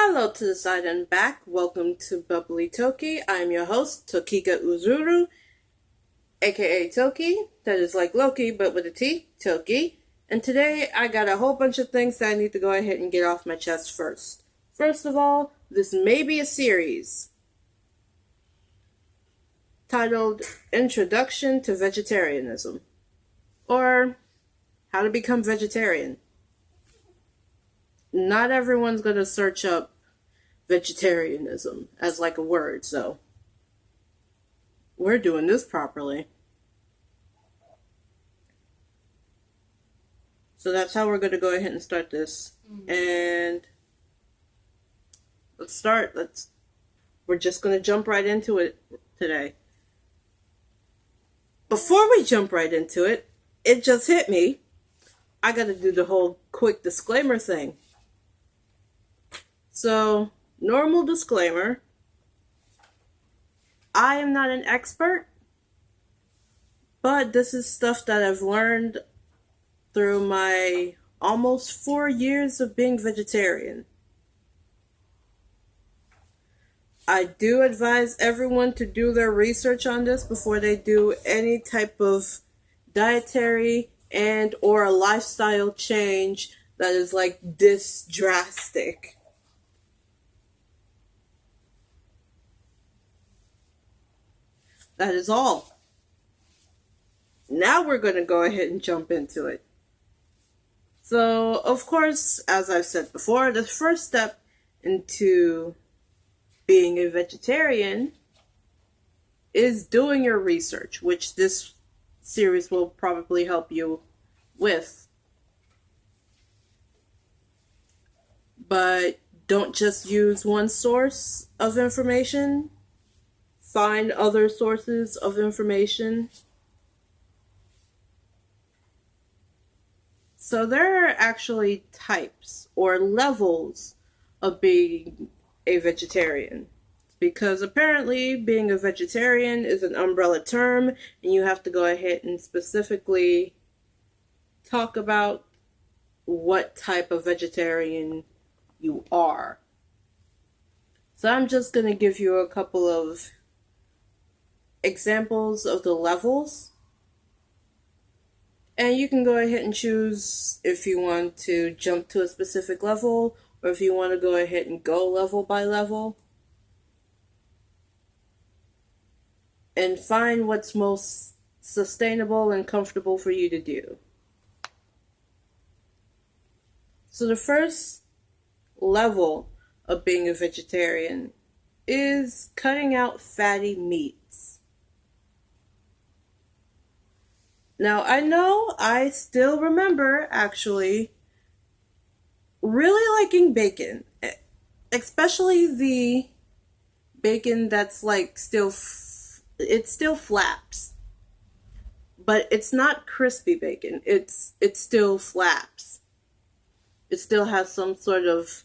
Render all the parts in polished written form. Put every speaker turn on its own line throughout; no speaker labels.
Hello to the side and back. Welcome to Bubbly Toki. I'm your host, Tokika Uzuru, aka Toki. That is like Loki, but with a T, Toki. And today I got a whole bunch of things that I need to go ahead and get off my chest first. First of all, this may be a series titled Introduction to Vegetarianism, or How to Become Vegetarian. Not everyone's going to search up vegetarianism as like a word, so we're doing this properly. So that's how we're going to go ahead and start this. And let's start. We're just going to jump right into it today. Before we jump right into it, it just hit me. I got to do the whole quick disclaimer thing. So, normal disclaimer, I am not an expert, but this is stuff that I've learned through my almost 4 years of being vegetarian. I do advise everyone to do their research on this before they do any type of dietary and or a lifestyle change that is like this drastic. That is all. Now we're going to go ahead and jump into it. So, of course, as I've said before, the first step into being a vegetarian is doing your research, which this series will probably help you with. But don't just use one source of information. Find other sources of information. So there are actually types or levels of being a vegetarian. Because apparently being a vegetarian is an umbrella term and you have to go ahead and specifically talk about what type of vegetarian you are. So I'm just going to give you a couple of examples of the levels, and you can go ahead and choose if you want to jump to a specific level or if you want to go ahead and go level by level and find what's most sustainable and comfortable for you to do. So the first level of being a vegetarian is cutting out fatty meats. Now, I know I still remember actually really liking bacon, especially the bacon that's like it still flaps, but it's not crispy bacon. It still flaps. It still has some sort of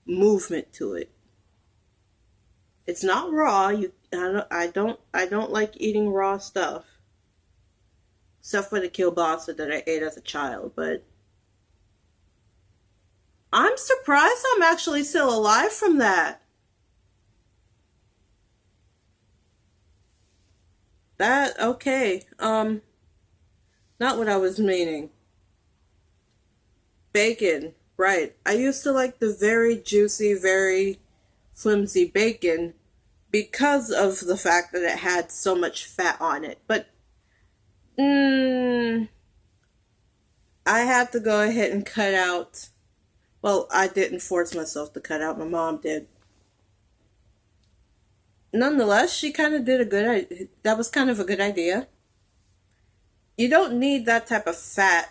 movement to it. It's not raw. I don't like eating raw stuff. Except for the kielbasa that I ate as a child, but I'm surprised I'm actually still alive from that. Okay, not what I was meaning. Bacon, right. I used to like the very juicy, very flimsy bacon because of the fact that it had so much fat on it, but I had to go ahead and cut out. Well, I didn't force myself to cut out. My mom did. Nonetheless, she kind of did that was kind of a good idea. You don't need that type of fat.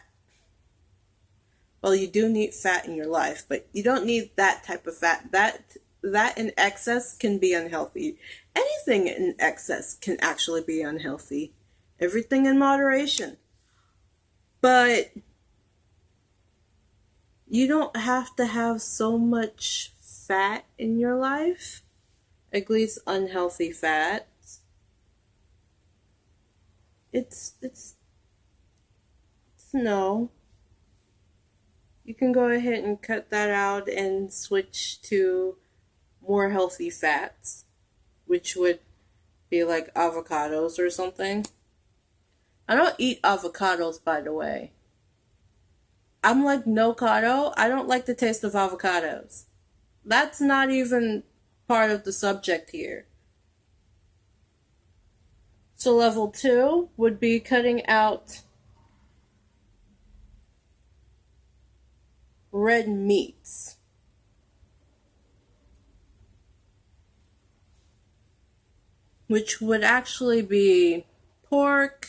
Well, you do need fat in your life, but you don't need that type of fat. That in excess can be unhealthy. Anything in excess can actually be unhealthy. Everything in moderation. But you don't have to have so much fat in your life. At least unhealthy fat. It's no. you can go ahead and cut that out and switch to more healthy fats, which would be like avocados or something. I don't eat avocados, by the way. I'm like no cado. I don't like the taste of avocados. That's not even part of the subject here. So level 2 would be cutting out red meats, which would actually be pork,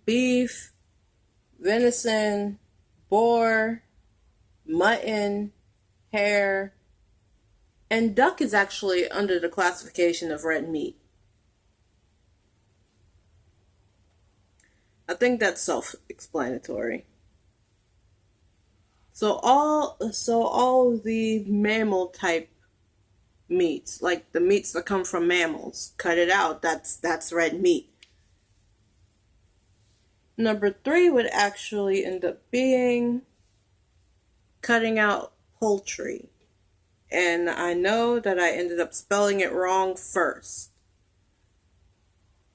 beef, venison, boar, mutton, hare, and duck is actually under the classification of red meat. I think that's self-explanatory. So all the mammal type meats, like the meats that come from mammals, cut it out. That's red meat. Number 3 would actually end up being cutting out poultry. And I know that I ended up spelling it wrong first.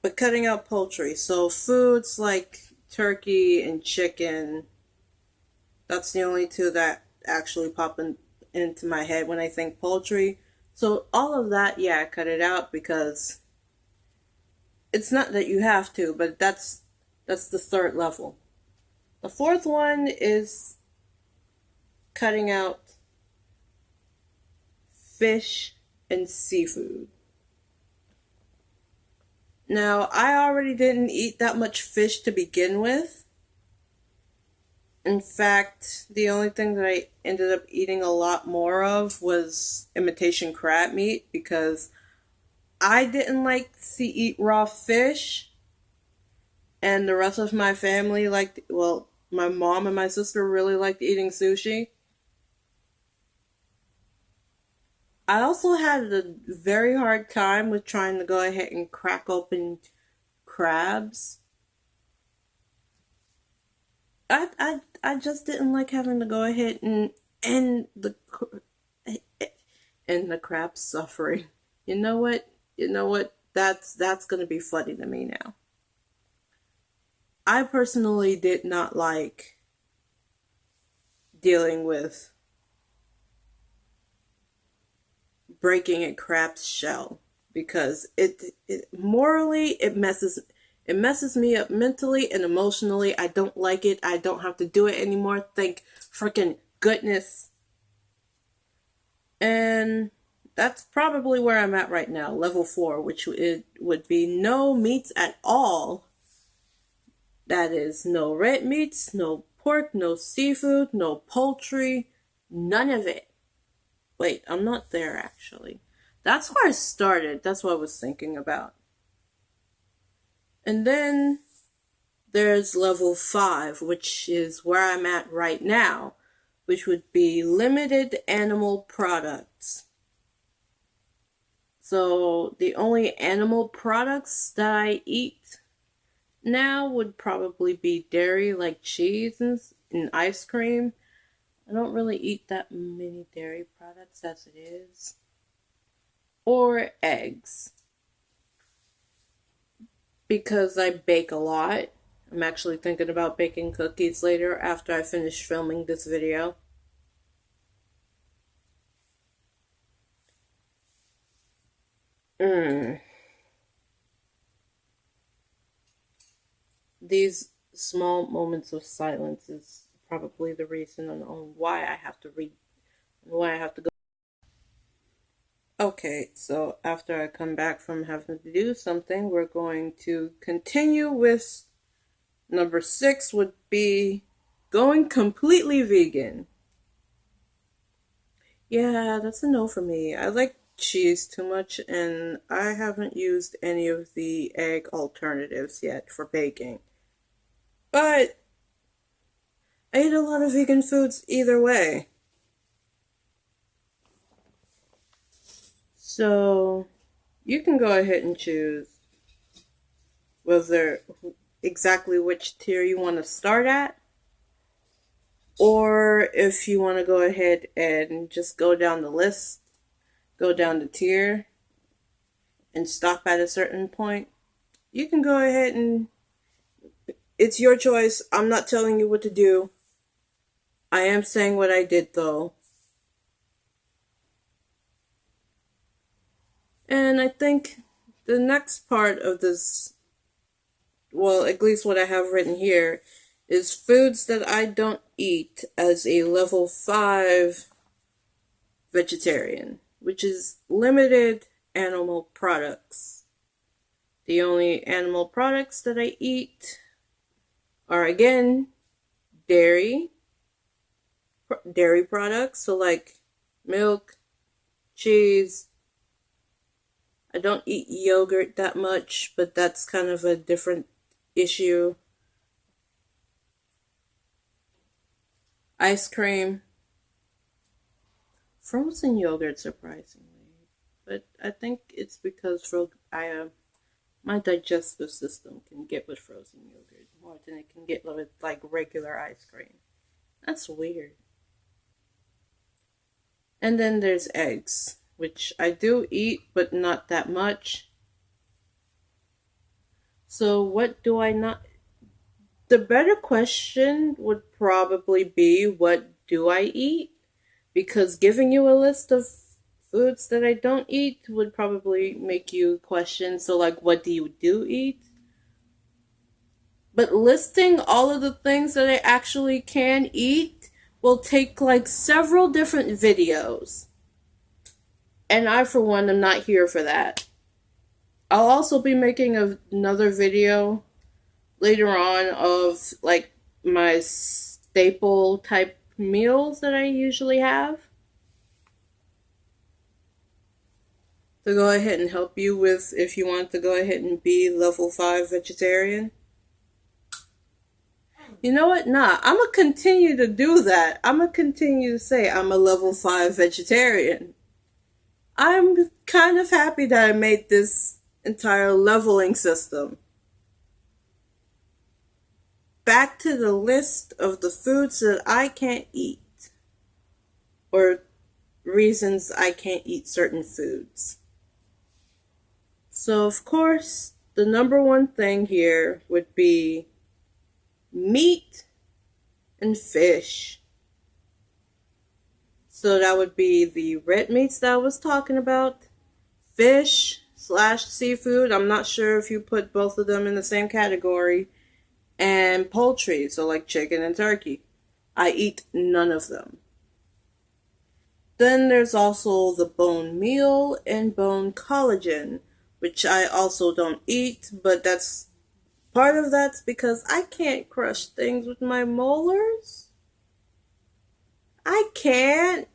But cutting out poultry. So foods like turkey and chicken, that's the only two that actually pop into my head when I think poultry. So all of that, yeah, cut it out because it's not that you have to, but that's the third level. The fourth one is cutting out fish and seafood. Now, I already didn't eat that much fish to begin with. In fact, the only thing that I ended up eating a lot more of was imitation crab meat because I didn't like to eat raw fish, and the rest of my family liked, well, my mom and my sister really liked eating sushi. I also had a very hard time with trying to go ahead and crack open crabs. I just didn't like having to go ahead and end the crab suffering. You know what? You know what? That's gonna be funny to me now. I personally did not like dealing with breaking a crab's shell because it morally it messes me up mentally and emotionally. I don't like it. I don't have to do it anymore. Thank freaking goodness. And that's probably where I'm at right now, level 4, which it would be no meats at all. That is no red meats, no pork, no seafood, no poultry, none of it. Wait, I'm not there actually. That's where I started. That's what I was thinking about. And then there's level 5, which is where I'm at right now, which would be limited animal products. So the only animal products that I eat now would probably be dairy, like cheese and ice cream. I don't really eat that many dairy products as it is. Or eggs. Because I bake a lot. I'm actually thinking about baking cookies later after I finish filming this video. These small moments of silence is probably the reason on why I have to go. Okay, so after I come back from having to do something, we're going to continue with number 6 would be going completely vegan. Yeah, that's a no for me. I like cheese too much, and I haven't used any of the egg alternatives yet for baking. But I eat a lot of vegan foods either way. So you can go ahead and choose whether exactly which tier you want to start at. Or if you want to go ahead and just go down the list, go down the tier, and stop at a certain point, you can go ahead and it's your choice. I'm not telling you what to do. I am saying what I did though. And I think the next part of this, well, at least what I have written here, is foods that I don't eat as a level 5 vegetarian, which is limited animal products. The only animal products that I eat are, again, dairy products, so like milk, cheese. I don't eat yogurt that much, but that's kind of a different issue. Ice cream, frozen yogurt, surprisingly, but I think it's because my digestive system can get with frozen yogurt more than it can get with like regular ice cream. That's weird. And then there's eggs, which I do eat, but not that much. So, what do I not? The better question would probably be, what do I eat? Because giving you a list of foods that I don't eat would probably make you question, so, like, what do you do eat? But listing all of the things that I actually can eat will take like several different videos. And I, for one, am not here for that. I'll also be making another video later on of like my staple type meals that I usually have to go ahead and help you with if you want to go ahead and be level 5 vegetarian. You know what? Nah, I'm gonna continue to do that. I'm gonna continue to say I'm a level 5 vegetarian. I'm kind of happy that I made this entire leveling system. Back to the list of the foods that I can't eat, or reasons I can't eat certain foods. So, of course, the number one thing here would be meat and fish. So that would be the red meats that I was talking about, fish / seafood. I'm not sure if you put both of them in the same category, and poultry, so like chicken and turkey. I eat none of them. Then there's also the bone meal and bone collagen, which I also don't eat, but part of that's because I can't crush things with my molars. I can't.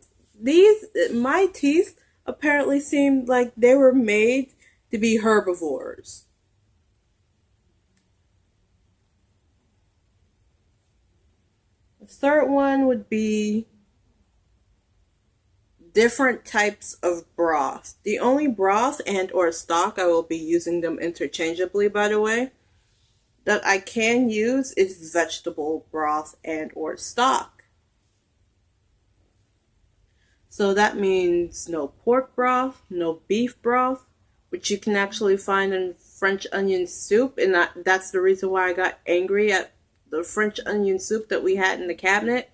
My teeth apparently seem like they were made to be herbivores. The third one would be different types of broth. The only broth and or stock, I will be using them interchangeably by the way, that I can use is vegetable broth and or stock. So that means no pork broth, no beef broth, which you can actually find in French onion soup, and that's the reason why I got angry at the French onion soup that we had in the cabinet,